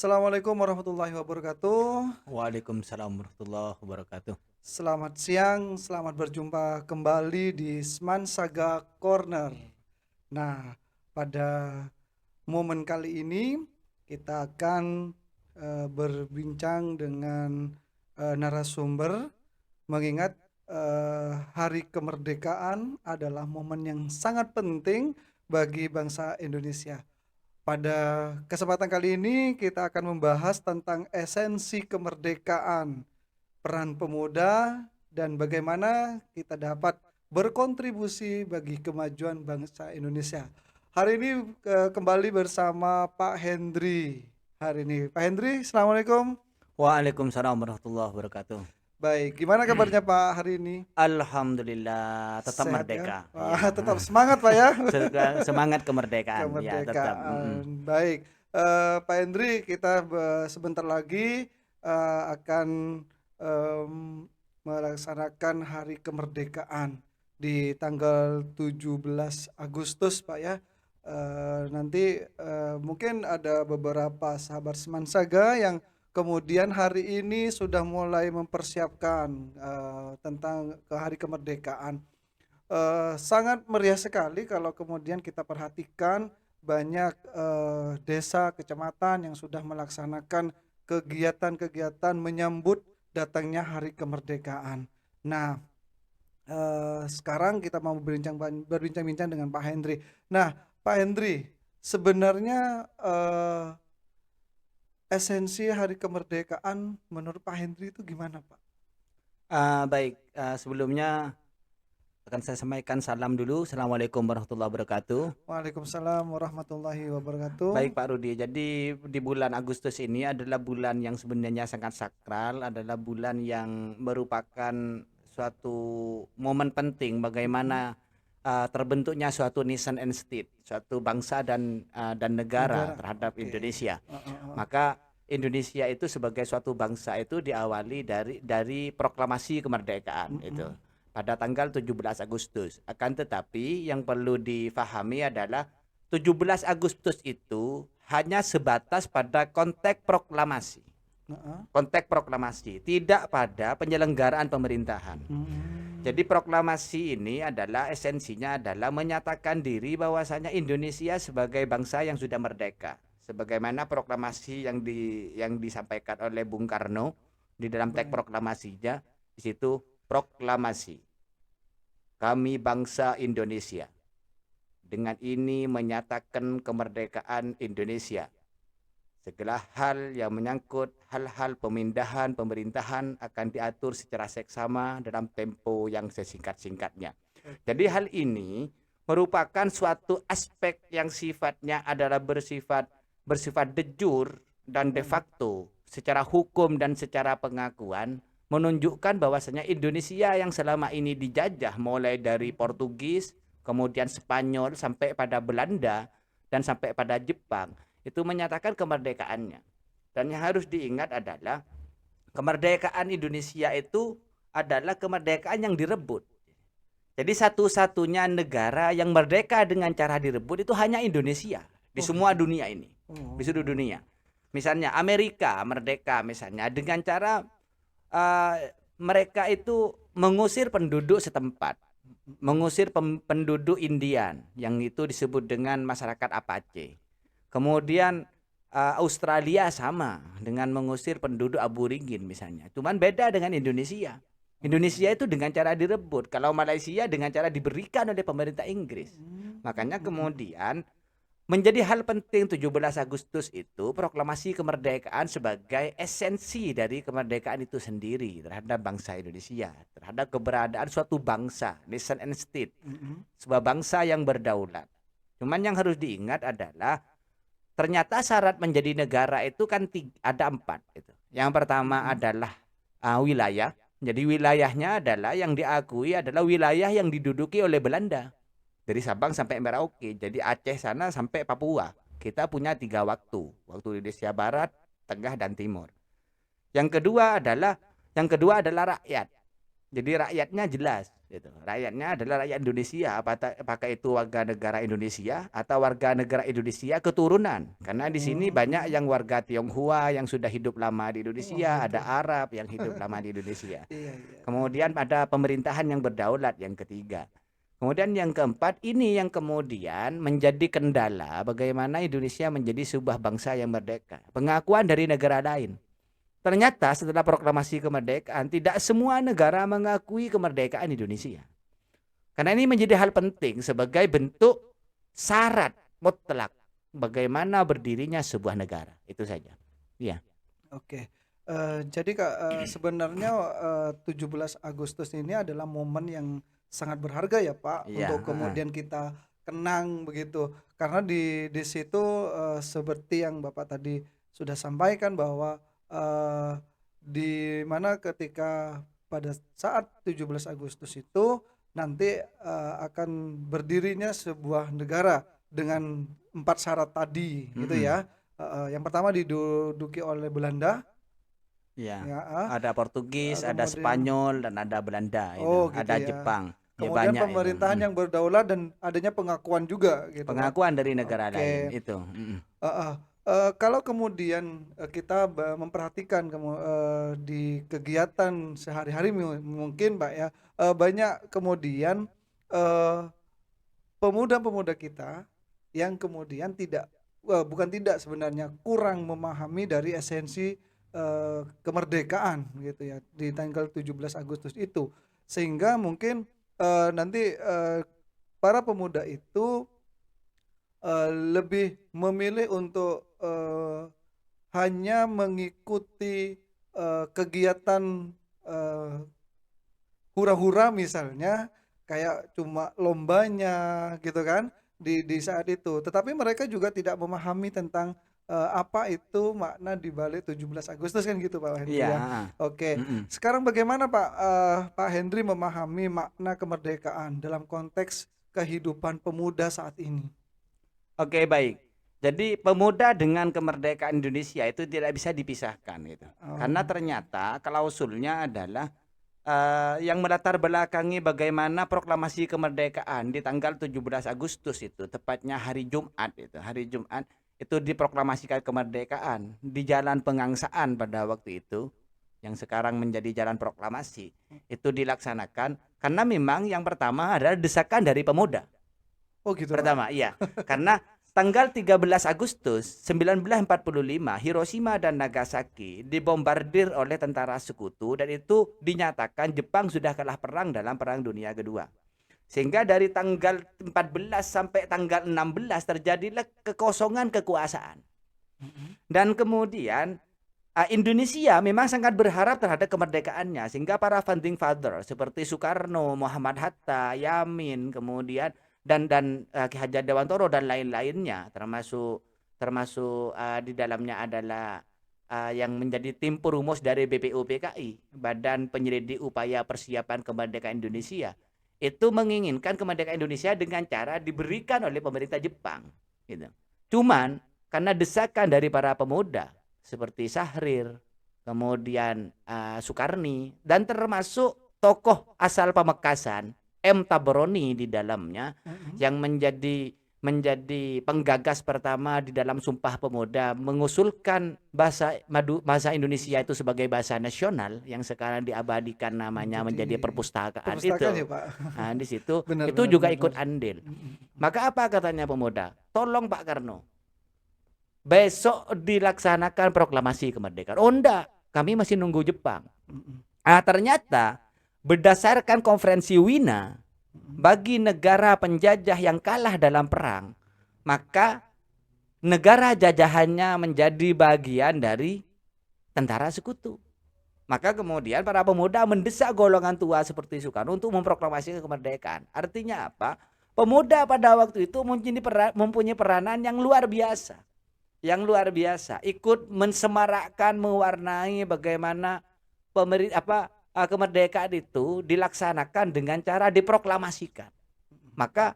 Assalamualaikum warahmatullahi wabarakatuh. Waalaikumsalam warahmatullahi wabarakatuh. Selamat siang, selamat berjumpa kembali di Seman Saga Corner. Nah, pada momen kali ini kita akan berbincang dengan narasumber, mengingat Hari Kemerdekaan adalah momen yang sangat penting bagi bangsa Indonesia. Pada kesempatan kali ini kita akan membahas tentang esensi kemerdekaan, peran pemuda, dan bagaimana kita dapat berkontribusi bagi kemajuan bangsa Indonesia. Hari ini kembali bersama Pak Hendri. Hari ini Pak Hendri, Assalamualaikum. Waalaikumsalam warahmatullahi wabarakatuh. Baik, gimana kabarnya Pak hari ini? Alhamdulillah tetap Sehat ya? merdeka. Wah, Ya. tetap semangat Pak ya. Semangat kemerdekaan. Ya, tetap. Kemerdekaan. Baik, Pak Hendri, kita sebentar lagi akan em, melaksanakan Hari Kemerdekaan di tanggal 17 Agustus, Pak ya. Nanti mungkin ada beberapa sahabat Semansaga yang kemudian hari ini sudah mulai mempersiapkan tentang ke Hari Kemerdekaan. Sangat meriah sekali kalau kemudian kita perhatikan banyak desa, kecamatan yang sudah melaksanakan kegiatan-kegiatan menyambut datangnya Hari Kemerdekaan. Nah, sekarang kita mau berbincang-bincang dengan Pak Hendri. Nah, Pak Hendri, sebenarnya esensi Hari Kemerdekaan menurut Pak Hendri itu gimana, Pak? Baik, sebelumnya akan saya sampaikan salam dulu. Assalamualaikum warahmatullahi wabarakatuh. Waalaikumsalam warahmatullahi wabarakatuh. Baik Pak Rudi, jadi di bulan Agustus ini adalah bulan yang sebenarnya sangat sakral, adalah bulan yang merupakan suatu momen penting bagaimana terbentuknya suatu nation and state, suatu bangsa dan negara Negara, terhadap oke. Indonesia. Heeh. Maka Indonesia itu sebagai suatu bangsa itu diawali dari proklamasi kemerdekaan itu Mm-mm. pada tanggal 17 Agustus. Akan tetapi yang perlu difahami adalah 17 Agustus itu hanya sebatas pada konteks proklamasi. Heeh. Konteks proklamasi, tidak pada penyelenggaraan pemerintahan. Jadi proklamasi ini adalah esensinya adalah menyatakan diri bahwasanya Indonesia sebagai bangsa yang sudah merdeka. Sebagaimana proklamasi yang disampaikan oleh Bung Karno di dalam teks Baik. proklamasinya, di situ proklamasi. Kami bangsa Indonesia. Dengan ini menyatakan kemerdekaan Indonesia. Segala hal yang menyangkut hal-hal pemindahan pemerintahan akan diatur secara seksama dalam tempo yang sesingkat-singkatnya. Jadi hal ini merupakan suatu aspek yang sifatnya adalah bersifat de jure dan de facto secara hukum dan secara pengakuan menunjukkan bahwasanya Indonesia yang selama ini dijajah mulai dari Portugis, kemudian Spanyol sampai pada Belanda dan sampai pada Jepang itu menyatakan kemerdekaannya. Dan yang harus diingat adalah kemerdekaan Indonesia itu adalah kemerdekaan yang direbut. Jadi satu-satunya negara yang merdeka dengan cara direbut itu hanya Indonesia di Oh semua gitu. dunia ini, di seluruh Oh. dunia. Misalnya Amerika merdeka misalnya dengan cara mereka itu mengusir penduduk setempat, mengusir penduduk Indian yang itu disebut dengan masyarakat Apache. Kemudian Australia sama dengan mengusir penduduk aborigin misalnya. Cuman beda dengan Indonesia. Indonesia itu dengan cara direbut. Kalau Malaysia dengan cara diberikan oleh pemerintah Inggris. Makanya kemudian menjadi hal penting 17 Agustus itu proklamasi kemerdekaan sebagai esensi dari kemerdekaan itu sendiri terhadap bangsa Indonesia, terhadap keberadaan suatu bangsa, nation and state, sebuah bangsa yang berdaulat. Cuman yang harus diingat adalah ternyata syarat menjadi negara itu kan ada 4 itu. Yang pertama adalah wilayah. Jadi wilayahnya adalah yang diakui adalah wilayah yang diduduki oleh Belanda. Dari Sabang sampai Merauke. Jadi Aceh sana sampai Papua. Kita punya 3 waktu. Waktu Indonesia Barat, Tengah dan Timur. Yang kedua adalah rakyat. Jadi rakyatnya jelas gitu. Rakyatnya adalah rakyat Indonesia, apakah itu warga negara Indonesia atau warga negara Indonesia keturunan. Karena di sini banyak Hmm. yang warga Tionghoa yang sudah hidup lama di Oh Indonesia, gitu. ada Arab yang hidup lama di Indonesia. Iya, iya. Kemudian ada pemerintahan yang berdaulat yang ketiga. Kemudian yang keempat ini yang kemudian menjadi kendala bagaimana Indonesia menjadi sebuah bangsa yang merdeka. Pengakuan dari negara lain. Ternyata setelah proklamasi kemerdekaan tidak semua negara mengakui kemerdekaan Indonesia. Karena ini menjadi hal penting sebagai bentuk syarat mutlak bagaimana berdirinya sebuah negara. Itu saja. Iya. Oke. Jadi Kak, sebenarnya 17 Agustus ini adalah momen yang sangat berharga ya Pak Iya, untuk heeh. kemudian kita kenang begitu. Karena di situ seperti yang Bapak tadi sudah sampaikan bahwa di mana ketika pada saat 17 Agustus itu nanti akan berdirinya sebuah negara dengan 4 syarat tadi gitu Mm-mm. ya. Yang pertama diduduki oleh Belanda, Iya. ya, Ada Portugis, ada kemudian Spanyol dan ada Belanda itu, oh gitu ada ya. Jepang. Ya Kemudian banyak itu. pemerintahan yang berdaulat dan adanya pengakuan juga gitu Pak. Pengakuan dari negara lain Oke, itu. Mm-mm. heeh. Kalau kemudian kita memperhatikan di kegiatan sehari-hari mungkin Pak ya, banyak kemudian eh, pemuda-pemuda kita yang kemudian bukan tidak sebenarnya kurang memahami dari esensi kemerdekaan gitu ya di tanggal 17 Agustus itu, sehingga mungkin nanti para pemuda itu lebih memilih untuk hanya mengikuti kegiatan eh, hura-hura misalnya, kayak cuma lombanya gitu kan di saat itu. Tetapi mereka juga tidak memahami tentang apa itu makna di balik 17 Agustus kan gitu Pak Iya, Hendri ya. heeh. Oke. Mm-mm. Sekarang bagaimana Pak Hendri memahami makna kemerdekaan dalam konteks kehidupan pemuda saat ini? Oke, baik. Jadi pemuda dengan kemerdekaan Indonesia itu tidak bisa dipisahkan gitu. Karena Oh. ternyata klausulnya adalah yang melatar belakangi bagaimana proklamasi kemerdekaan di tanggal 17 Agustus itu, tepatnya hari Jumat itu. Hari Jumat itu diproklamasikan kemerdekaan di Jalan Pengangsaan pada waktu itu, yang sekarang menjadi Jalan Proklamasi. Itu dilaksanakan karena memang yang pertama adalah desakan dari pemuda. Oh gitu Pak. Pertama, iya. Karena tanggal 13 Agustus 1945 Hiroshima dan Nagasaki dibombardir oleh tentara sekutu dan itu dinyatakan Jepang sudah kalah perang dalam Perang Dunia Kedua. Sehingga dari tanggal 14 sampai tanggal 16 terjadilah kekosongan kekuasaan. Mm-mm. Dan kemudian Indonesia memang sangat berharap terhadap kemerdekaannya sehingga para founding father seperti Soekarno, Muhammad Hatta, Yamin, kemudian dan Ki Hajar Dewantoro dan lain-lainnya termasuk termasuk di dalamnya adalah yang menjadi tim perumus dari BPUPKI, Badan Penyelidik Upaya Persiapan Kemerdekaan Indonesia. Itu menginginkan kemerdekaan Indonesia dengan cara diberikan oleh pemerintah Jepang gitu. Cuman karena desakan dari para pemuda seperti Syahrir, kemudian Soekarni, dan termasuk tokoh asal Pamekasan, M. Tabroni di dalamnya, Mm-mm. yang menjadi penggagas pertama di dalam Sumpah Pemuda mengusulkan bahasa Indonesia itu sebagai bahasa nasional yang sekarang diabadikan namanya menjadi Menjadi perpustakaan perpustakaan itu. ya Pak. Nah, di situ Benar, itu benar, juga benar, ikut benar. andil. Mm-mm. Maka apa katanya pemuda? Tolong Pak Karno, besok dilaksanakan proklamasi kemerdekaan. Oh enggak, kami masih nunggu Jepang. Mm-mm. Ternyata berdasarkan konferensi Wina, Mm-mm. bagi negara penjajah yang kalah dalam perang, maka negara jajahannya menjadi bagian dari tentara sekutu. Maka kemudian para pemuda mendesak golongan tua seperti Soekarno untuk memproklamasi kemerdekaan. Artinya apa? Pemuda pada waktu itu mempunyai peranan yang luar biasa. Yang luar biasa, ikut mensemarakkan, mewarnai bagaimana kemerdekaan itu dilaksanakan dengan cara diproklamasikan. Maka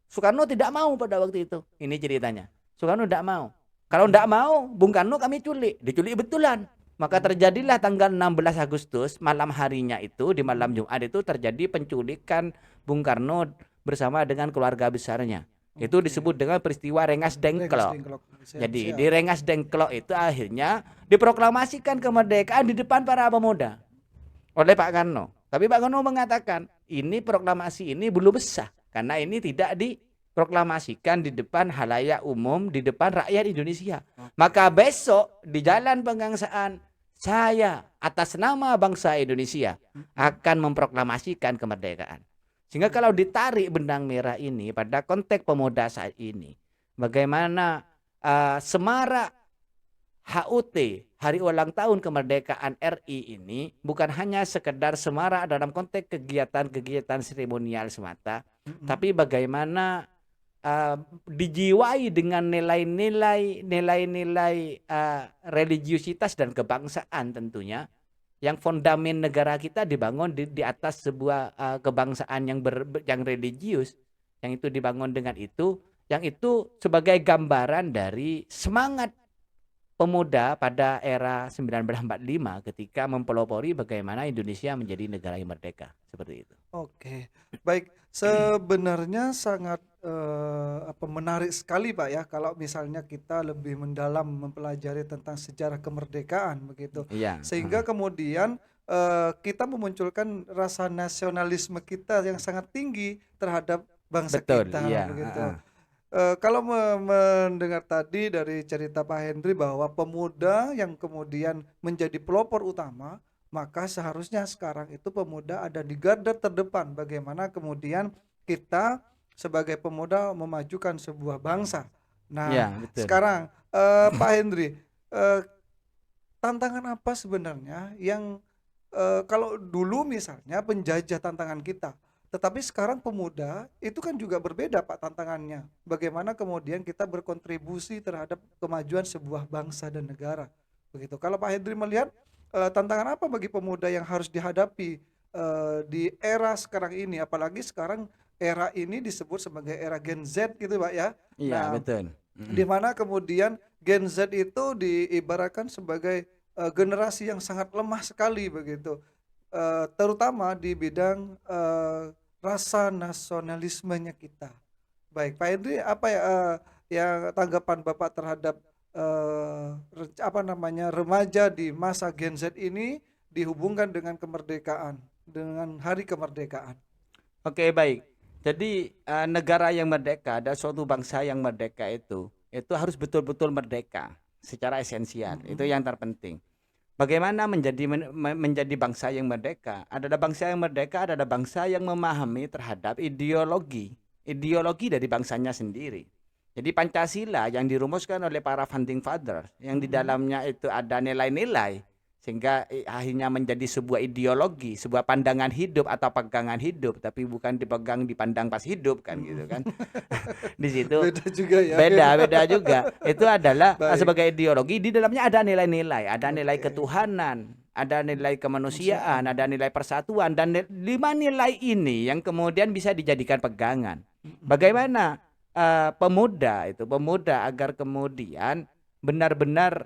Soekarno tidak mau pada waktu itu. Ini ceritanya. Soekarno tidak mau. Kalau tidak mau, Bung Karno kami culik. Diculik betulan. Maka terjadilah tanggal 16 Agustus malam harinya itu, di malam Jumat itu terjadi penculikan Bung Karno bersama dengan keluarga besarnya. Itu Oke. disebut dengan peristiwa Rengas Rengas Dengklok. Dengklok. Siap, Jadi di siap. Rengas Dengklok itu akhirnya diproklamasikan kemerdekaan di depan para pemuda oleh Pak Karno. Tapi Pak Karno mengatakan ini proklamasi ini belum sah karena ini tidak diproklamasikan di depan halayak umum, di depan rakyat Indonesia. Maka besok di Jalan Pegangsaan saya atas nama bangsa Indonesia akan memproklamasikan kemerdekaan. Sehingga kalau ditarik benang merah ini pada konteks pemuda saat ini, bagaimana semarak HUT, Hari Ulang Tahun Kemerdekaan RI ini bukan hanya sekedar semarak dalam konteks kegiatan-kegiatan seremonial semata, tapi bagaimana dijiwai dengan nilai-nilai religiusitas dan kebangsaan tentunya, yang fondamen negara kita dibangun di atas sebuah kebangsaan yang religius, yang itu dibangun dengan itu, yang itu sebagai gambaran dari semangat pemuda pada era 1945 ketika mempelopori bagaimana Indonesia menjadi negara yang merdeka, seperti itu. Oke, baik. Sebenarnya sangat menarik sekali Pak ya, kalau misalnya kita lebih mendalam mempelajari tentang sejarah kemerdekaan begitu, Iya, sehingga kemudian kita memunculkan rasa nasionalisme kita yang sangat tinggi terhadap bangsa betul, kita iya, begitu. Kalau mendengar tadi dari cerita Pak Henry bahwa pemuda yang kemudian menjadi pelopor utama, maka seharusnya sekarang itu pemuda ada di garda terdepan bagaimana kemudian kita sebagai pemuda memajukan sebuah bangsa. iya, Nah, betul. sekarang Pak Henry, eh, tantangan apa sebenarnya yang kalau dulu misalnya penjajah tantangan kita, tetapi sekarang pemuda itu kan juga berbeda Pak tantangannya. Bagaimana kemudian kita berkontribusi terhadap kemajuan sebuah bangsa dan negara. Begitu. Kalau Pak Henry melihat tantangan apa bagi pemuda yang harus dihadapi di era sekarang ini, apalagi sekarang era ini disebut sebagai era Gen Z gitu Pak ya. Iya, Nah, betul. di mana kemudian Gen Z itu diibaratkan sebagai generasi yang sangat lemah sekali begitu, terutama di bidang rasa nasionalismenya kita. Baik, Pak Henry, apa ya yang tanggapan Bapak terhadap remaja di masa Gen Z ini dihubungkan dengan kemerdekaan, dengan hari kemerdekaan? Oke, baik. Jadi negara yang merdeka dan suatu bangsa yang merdeka itu harus betul-betul merdeka secara esensial. Itu Mm-mm. yang terpenting. Bagaimana menjadi bangsa yang merdeka? Adalah bangsa yang merdeka adalah bangsa yang memahami terhadap ideologi dari bangsanya sendiri. Jadi Pancasila yang dirumuskan oleh para founding fathers, yang di Mm-mm. dalamnya itu ada nilai-nilai, sehingga akhirnya menjadi sebuah ideologi, sebuah pandangan hidup atau pegangan hidup, tapi bukan dipegang dipandang pas hidup kan gitu Mm-mm. kan. Di situ Beda juga ya, beda. beda juga. Itu adalah Baik, sebagai ideologi, di dalamnya ada nilai-nilai, ada nilai oke. ketuhanan, ada nilai kemanusiaan, Kemanusiaan. ada nilai persatuan, dan 5 nilai ini yang kemudian bisa dijadikan pegangan. Mm-mm. Bagaimana pemuda agar kemudian benar-benar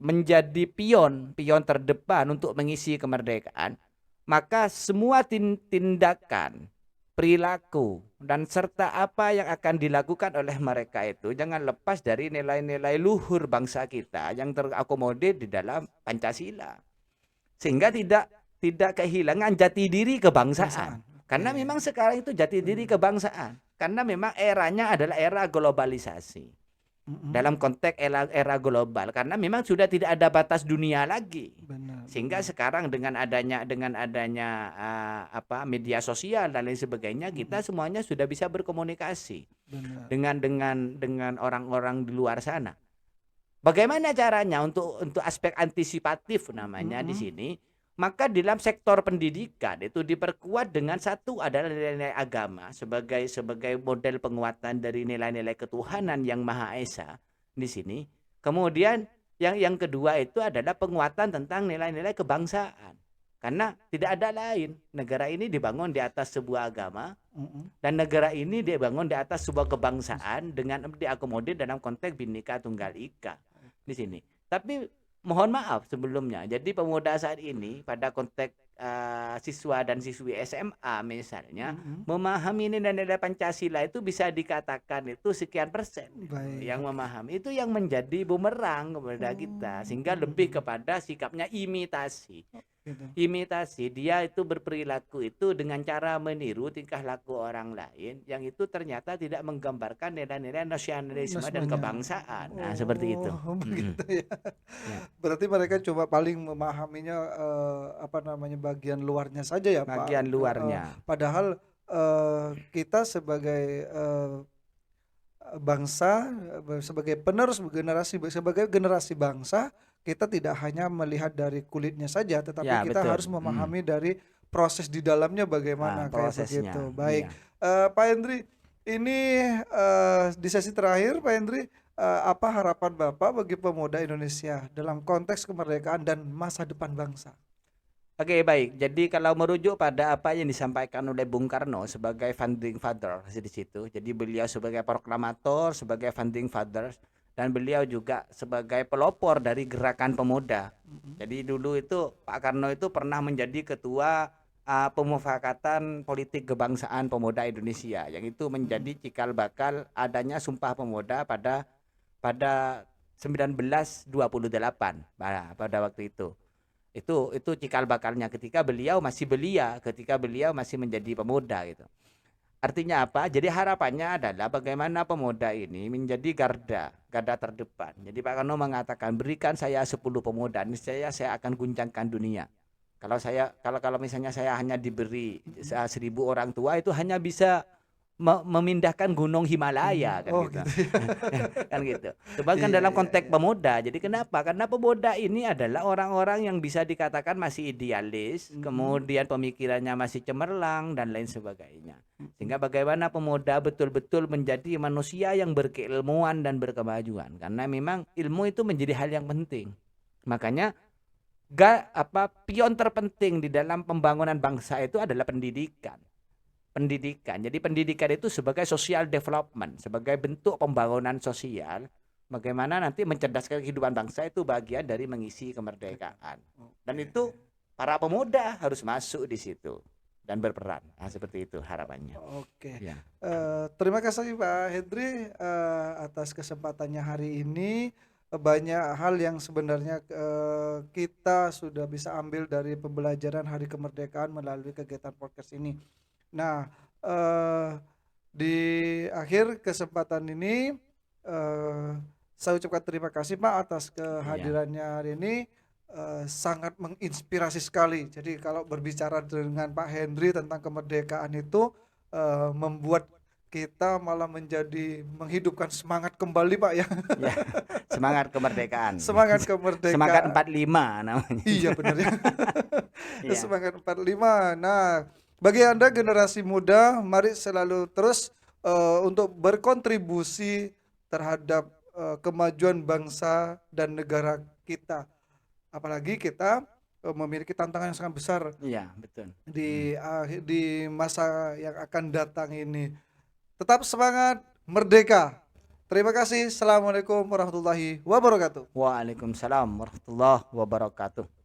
menjadi pion terdepan untuk mengisi kemerdekaan, maka semua tindakan, perilaku, dan serta apa yang akan dilakukan oleh mereka itu jangan lepas dari nilai-nilai luhur bangsa kita yang terakomodir di dalam Pancasila, sehingga tidak kehilangan jati diri kebangsaan. Kebangsaan. Oke. Karena memang sekarang itu jati diri Hmm. kebangsaan, karena memang eranya adalah era globalisasi. Mm-mm. Dalam konteks era global, karena memang sudah tidak ada batas dunia lagi, Benar, sehingga benar. sekarang dengan adanya media sosial dan lain sebagainya, kita Mm-mm. semuanya sudah bisa berkomunikasi Benar. dengan orang-orang di luar sana. Bagaimana caranya untuk aspek antisipatif namanya di Mm-mm. sini? Maka dalam sektor pendidikan itu diperkuat dengan satu adalah nilai-nilai agama sebagai model penguatan dari nilai-nilai ketuhanan yang Maha Esa di sini. Kemudian yang kedua itu adalah penguatan tentang nilai-nilai kebangsaan. Karena tidak ada lain. Negara ini dibangun di atas sebuah agama, Mm-mm. dan negara ini dibangun di atas sebuah kebangsaan dengan diakomodir dalam konteks Bhinneka Tunggal Ika di sini. Tapi mohon maaf sebelumnya. Jadi pemuda saat ini pada konteks siswa dan siswi SMA misalnya Mhm. memahami nilai-nilai Pancasila itu bisa dikatakan itu sekian persen gitu, Baik. yang memahami itu yang menjadi bumerang kepada kita Oh, sehingga lebih kepada sikapnya imitasi. gitu. Imitasi, dia itu berperilaku itu dengan cara meniru tingkah laku orang lain yang itu ternyata tidak menggambarkan nilai-nilai nasionalisme dan Nasmanya. kebangsaan. Nah, seperti itu. Oh, Mm-mm. begitu ya. Ya, Berarti mereka coba paling memahaminya, apa namanya, bagian luarnya saja ya, Pak, bagian heeh. luarnya. Padahal, kita sebagai, bangsa, sebagai penerus sebagai generasi bangsa, kita tidak hanya melihat dari kulitnya saja, tetapi Ya, kita betul. harus memahami dari proses di dalamnya bagaimana, kayak begitu. Prosesnya. Baik, Iya. Pak Hendri, ini, di sesi terakhir Pak Hendri, apa harapan Bapak bagi pemuda Indonesia dalam konteks kemerdekaan dan masa depan bangsa? Oke, baik. Jadi kalau merujuk pada apa yang disampaikan oleh Bung Karno sebagai founding father di situ. Jadi beliau sebagai proklamator, sebagai founding father, dan beliau juga sebagai pelopor dari gerakan pemuda. Mhm. Jadi dulu itu Pak Karno itu pernah menjadi ketua pemufakatan politik kebangsaan pemuda Indonesia, yang itu Mhm. menjadi cikal bakal adanya Sumpah Pemuda pada 1928 pada waktu itu. Itu cikal bakalnya ketika beliau masih belia, ketika beliau masih menjadi pemuda gitu. Artinya apa? Jadi harapannya adalah bagaimana pemuda ini menjadi garda terdepan. Jadi Pak Karno mengatakan, berikan saya 10 pemuda, niscaya saya akan guncangkan dunia. Kalau misalnya saya hanya diberi Mhm. 1.000 orang tua, itu hanya bisa memindahkan gunung Himalaya kan Oh gitu. gitu ya. Kan gitu. Coba kan Iya dalam iya konteks iya. pemuda. Jadi kenapa? Karena pemuda ini adalah orang-orang yang bisa dikatakan masih idealis, Mhm. kemudian pemikirannya masih cemerlang dan lain sebagainya. Mhm. Sehingga bagaimana pemuda betul-betul menjadi manusia yang berkeilmuan dan berkemajuan. Karena memang ilmu itu menjadi hal yang penting. Makanya pion terpenting di dalam pembangunan bangsa itu adalah pendidikan. Jadi pendidikan itu sebagai social development, sebagai bentuk pembangunan sosial. Bagaimana nanti mencerdaskan kehidupan bangsa itu bagian dari mengisi kemerdekaan. Dan Oke. itu para pemuda harus masuk di situ dan berperan. Nah, seperti itu harapannya. Oke. Ya, Terima kasih Pak Hendri, atas kesempatannya hari ini. Banyak hal yang sebenarnya, kita sudah bisa ambil dari pembelajaran Hari Kemerdekaan melalui kegiatan podcast ini. Nah, eee, di akhir kesempatan ini, eee, saya ucapkan terima kasih Pak atas ya, kehadirannya hari ini, sangat menginspirasi sekali. Jadi kalau berbicara dengan Pak Hendri tentang kemerdekaan itu, membuat kita malah menjadi menghidupkan semangat kembali Pak ya. ya. Semangat kemerdekaan. Semangat Semangat kemerdeka 45 namanya itu. iya benar ya. Iya. Semangat 45. Nah, bagi Anda generasi muda, mari selalu terus, untuk berkontribusi terhadap, kemajuan bangsa dan negara kita. Apalagi kita, memiliki tantangan yang sangat besar Iya, betul. Mm. di masa yang akan datang ini. Tetap semangat, merdeka. Terima kasih. Assalamualaikum warahmatullahi wabarakatuh. Waalaikumsalam warahmatullahi wabarakatuh.